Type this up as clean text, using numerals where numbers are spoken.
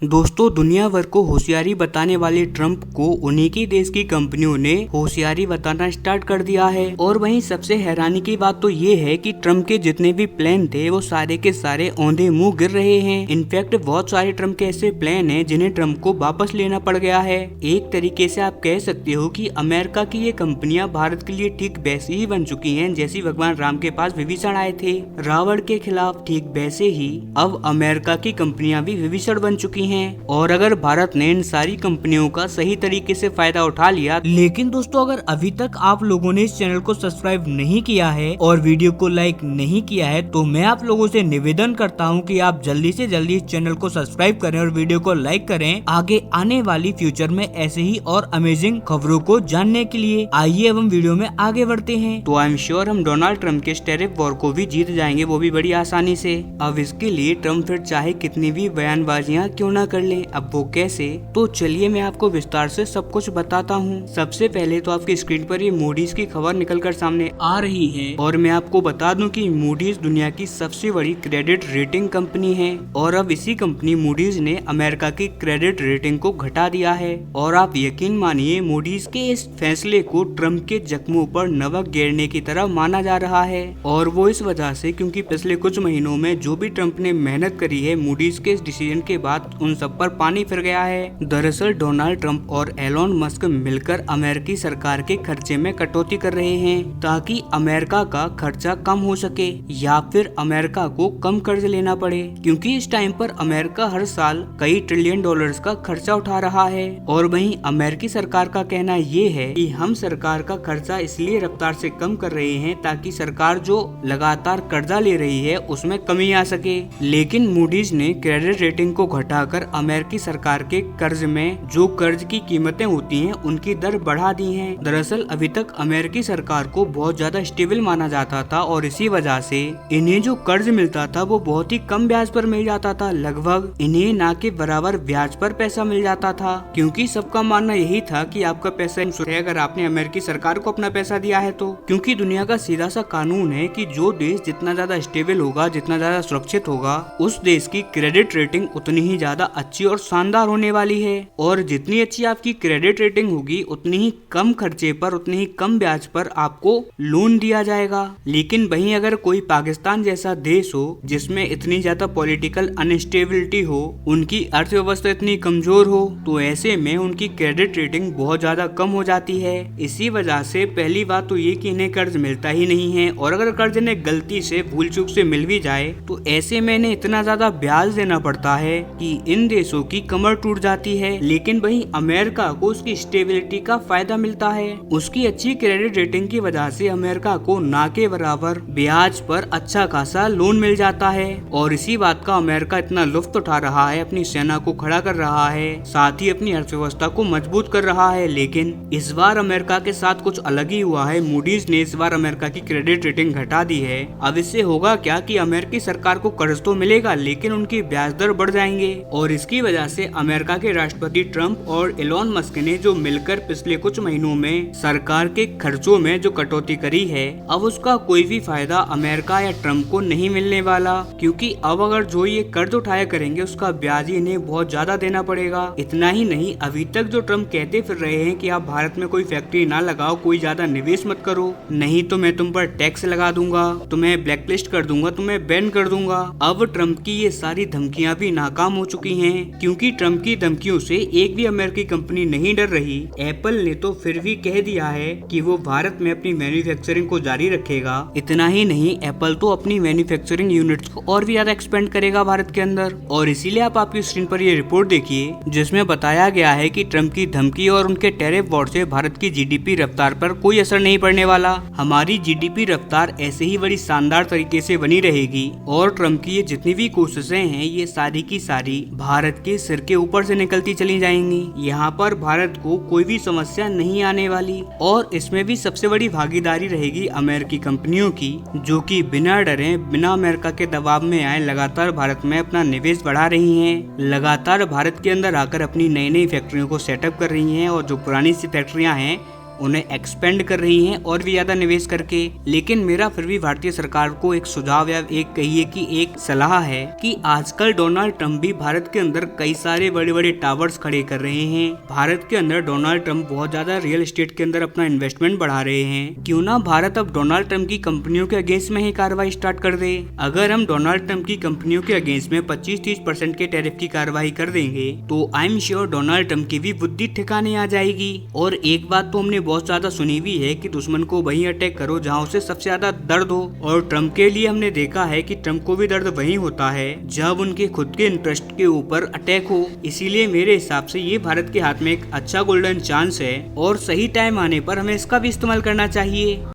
दोस्तों, दुनिया भर को होशियारी बताने वाले ट्रंप को उन्हीं के देश की कंपनियों ने होशियारी बताना स्टार्ट कर दिया है। और वहीं सबसे हैरानी की बात तो ये है कि ट्रंप के जितने भी प्लान थे वो सारे के सारे औंधे मुंह गिर रहे हैं। इनफैक्ट बहुत सारे ट्रंप के ऐसे प्लान हैं जिन्हें ट्रंप को वापस लेना पड़ गया है। एक तरीके से आप कह सकते हो कि अमेरिका की ये कंपनियां भारत के लिए ठीक वैसी ही बन चुकी हैं जैसी भगवान राम के पास विभीषण आए थे रावण के खिलाफ। ठीक वैसे ही अब अमेरिका की कंपनियां भी विभीषण बन चुकी हैं। और अगर भारत ने इन सारी कंपनियों का सही तरीके से फायदा उठा लिया। लेकिन दोस्तों, अगर अभी तक आप लोगों ने इस चैनल को सब्सक्राइब नहीं किया है और वीडियो को लाइक नहीं किया है तो मैं आप लोगों से निवेदन करता हूं कि आप जल्दी से जल्दी इस चैनल को सब्सक्राइब करें और वीडियो को लाइक करें आगे आने वाली फ्यूचर में ऐसे ही और अमेजिंग खबरों को जानने के लिए। आइए अब हम वीडियो में आगे बढ़ते हैं। तो आई एम श्योर हम डोनाल्ड ट्रंप के टैरिफ वॉर को भी जीत जाएंगे, वो भी बड़ी आसानी से। अब इसके लिए ट्रंप फिर चाहे कितनी भी बयानबाजियां क्यों ना कर ले। अब वो कैसे, तो चलिए मैं आपको विस्तार से सब कुछ बताता हूँ। सबसे पहले तो आपकी स्क्रीन पर ये मूडीज की खबर निकलकर सामने आ रही है और मैं आपको बता दूं कि मूडीज दुनिया की सबसे बड़ी क्रेडिट रेटिंग कंपनी है। और अब इसी कंपनी मूडीज ने अमेरिका की क्रेडिट रेटिंग को घटा दिया है। और आप यकीन मानिए, मूडीज के इस फैसले को ट्रंप के जख्मों पर नमक गिरने की तरह माना जा रहा है। और वो इस वजह से क्योंकि पिछले कुछ महीनों में जो भी ट्रंप ने मेहनत करी है, मूडीज के इस डिसीजन के बाद उन सब पर पानी फिर गया है। दरअसल डोनाल्ड ट्रंप और एलोन मस्क मिलकर अमेरिकी सरकार के खर्चे में कटौती कर रहे हैं ताकि अमेरिका का खर्चा कम हो सके या फिर अमेरिका को कम कर्ज लेना पड़े, क्योंकि इस टाइम पर अमेरिका हर साल कई ट्रिलियन डॉलर्स का खर्चा उठा रहा है। और वहीं अमेरिकी सरकार का कहना ये है कि हम सरकार का खर्चा इसलिए रफ्तार से कम कर रहे हैं ताकि सरकार जो लगातार कर्जा ले रही है उसमें कमी आ सके। लेकिन मूडीज ने क्रेडिट रेटिंग को घटाकर अमेरिकी सरकार के कर्ज में जो कर्ज की कीमतें होती हैं उनकी दर बढ़ा दी है। दरअसल अभी तक अमेरिकी सरकार को बहुत ज्यादा स्टेबल माना जाता था और इसी वजह से इन्हें जो कर्ज मिलता था वो बहुत ही कम ब्याज पर मिल जाता था। लगभग इन्हें ना के बराबर ब्याज पर पैसा मिल जाता था, क्योंकि सबका मानना यही था कि आपका पैसा है अगर आपने अमेरिकी सरकार को अपना पैसा दिया है तो। क्योंकि दुनिया का सीधा सा कानून है कि जो देश जितना ज्यादा स्टेबल होगा, जितना ज्यादा सुरक्षित होगा, उस देश की क्रेडिट रेटिंग उतनी ही ज्यादा अच्छी और शानदार होने वाली है। और जितनी अच्छी आपकी क्रेडिट रेटिंग होगी उतनी ही कम खर्चे पर, उतनी ही कम ब्याज पर आपको लोन दिया जाएगा। लेकिन वहीं अगर कोई पाकिस्तान जैसा देश हो जिसमें इतनी ज्यादा पॉलिटिकल अनस्टेबिलिटी हो, उनकी अर्थव्यवस्था इतनी कमजोर हो, तो ऐसे में उनकी क्रेडिट रेटिंग बहुत ज्यादा कम हो जाती है। इसी वजह से पहली बात तो ये कि इन्हें कर्ज मिलता ही नहीं है, और अगर कर्ज इन्हें गलती से भूल चूक से मिल भी जाए तो ऐसे में इन्हें इतना ज्यादा ब्याज देना पड़ता है कि इन देशों की कमर टूट जाती है। लेकिन वहीं अमेरिका को उसकी स्टेबिलिटी का फायदा मिलता है। उसकी अच्छी क्रेडिट रेटिंग की वजह से अमेरिका को ना के बराबर ब्याज पर अच्छा खासा लोन मिल जाता है। और इसी बात का अमेरिका इतना लुत्फ उठा रहा है, अपनी सेना को खड़ा कर रहा है, साथ ही अपनी अर्थव्यवस्था को मजबूत कर रहा है। लेकिन इस बार अमेरिका के साथ कुछ अलग ही हुआ है। मूडीज ने इस बार अमेरिका की क्रेडिट रेटिंग घटा दी है। अब इससे होगा क्या कि अमेरिकी सरकार को कर्ज तो मिलेगा लेकिन उनकी ब्याज दर बढ़ जाएंगे। और इसकी वजह से अमेरिका के राष्ट्रपति ट्रंप और एलोन मस्क ने जो मिलकर पिछले कुछ महीनों में सरकार के खर्चों में जो कटौती करी है, अब उसका कोई भी फायदा अमेरिका या ट्रंप को नहीं मिलने वाला, क्योंकि अब अगर जो ये कर्ज उठाया करेंगे उसका ब्याज ही इन्हें बहुत ज्यादा देना पड़ेगा। इतना ही नहीं, अभी तक जो ट्रंप कहते फिर रहे हैं कि आप भारत में कोई फैक्ट्री ना लगाओ, कोई ज्यादा निवेश मत करो, नहीं तो मैं तुम पर टैक्स लगा दूंगा, तुम्हें ब्लैकलिस्ट कर दूंगा, तुम्हें बैन कर दूंगा। अब ट्रंप की ये सारी धमकियां भी नाकाम हो चुकी हैं, क्योंकि ट्रंप की धमकियों से एक भी अमेरिकी कंपनी नहीं डर रही। एप्पल ने तो फिर भी कह दिया है कि वो भारत में अपनी मैन्युफैक्चरिंग को जारी रखेगा। इतना ही नहीं, एप्पल तो अपनी मैन्युफैक्चरिंग यूनिट्स को और भी ज्यादा एक्सपेंड करेगा भारत के अंदर। और इसीलिए आप आपकी स्क्रीन पर ये रिपोर्ट देखिए जिसमें बताया गया है कि ट्रंप की धमकी और उनके टैरिफ वॉर से भारत की जीडीपी रफ्तार पर कोई असर नहीं पड़ने वाला। हमारी जीडीपी रफ्तार ऐसे ही बड़ी शानदार तरीके से बनी रहेगी। और ट्रंप की ये जितनी भी कोशिशें हैं ये सारी की सारी भारत के सिर के ऊपर से निकलती चली जाएंगी। यहाँ पर भारत को कोई भी समस्या नहीं आने वाली। और इसमें भी सबसे बड़ी भागीदारी रहेगी अमेरिकी कंपनियों की, जो कि बिना डरे, बिना अमेरिका के दबाव में आए लगातार भारत में अपना निवेश बढ़ा रही हैं, लगातार भारत के अंदर आकर अपनी नई नई फैक्ट्रियों को सेटअप कर रही हैं। और जो पुरानी सी फैक्ट्रियां हैं उन्हें एक्सपेंड कर रही हैं और भी ज्यादा निवेश करके। लेकिन मेरा फिर भी भारतीय सरकार को एक सुझाव या एक कहिए कि एक सलाह है कि आजकल डोनाल्ड ट्रंप भी भारत के अंदर कई सारे बड़े बड़े टावर्स खड़े कर रहे हैं। भारत के अंदर डोनाल्ड ट्रंप बहुत ज्यादा रियल एस्टेट के अंदर अपना इन्वेस्टमेंट बढ़ा रहे हैं। क्यों ना भारत अब डोनाल्ड ट्रंप की कंपनियों के अगेंस्ट में ही कार्रवाई स्टार्ट कर दे। अगर हम डोनाल्ड ट्रंप की कंपनियों के अगेंस्ट में 25-30% के टैरिफ की कार्रवाई कर देंगे तो I am sure Donald Trump की भी बुद्धि ठिकाने आ जाएगी। और एक बात तो हमने बहुत ज्यादा सुनी हुई है कि दुश्मन को वहीं अटैक करो जहां उसे सबसे ज्यादा दर्द हो। और ट्रंप के लिए हमने देखा है कि ट्रंप को भी दर्द वहीं होता है जब उनके खुद के इंटरेस्ट के ऊपर अटैक हो। इसीलिए मेरे हिसाब से ये भारत के हाथ में एक अच्छा गोल्डन चांस है और सही टाइम आने पर हमें इसका भी इस्तेमाल करना चाहिए।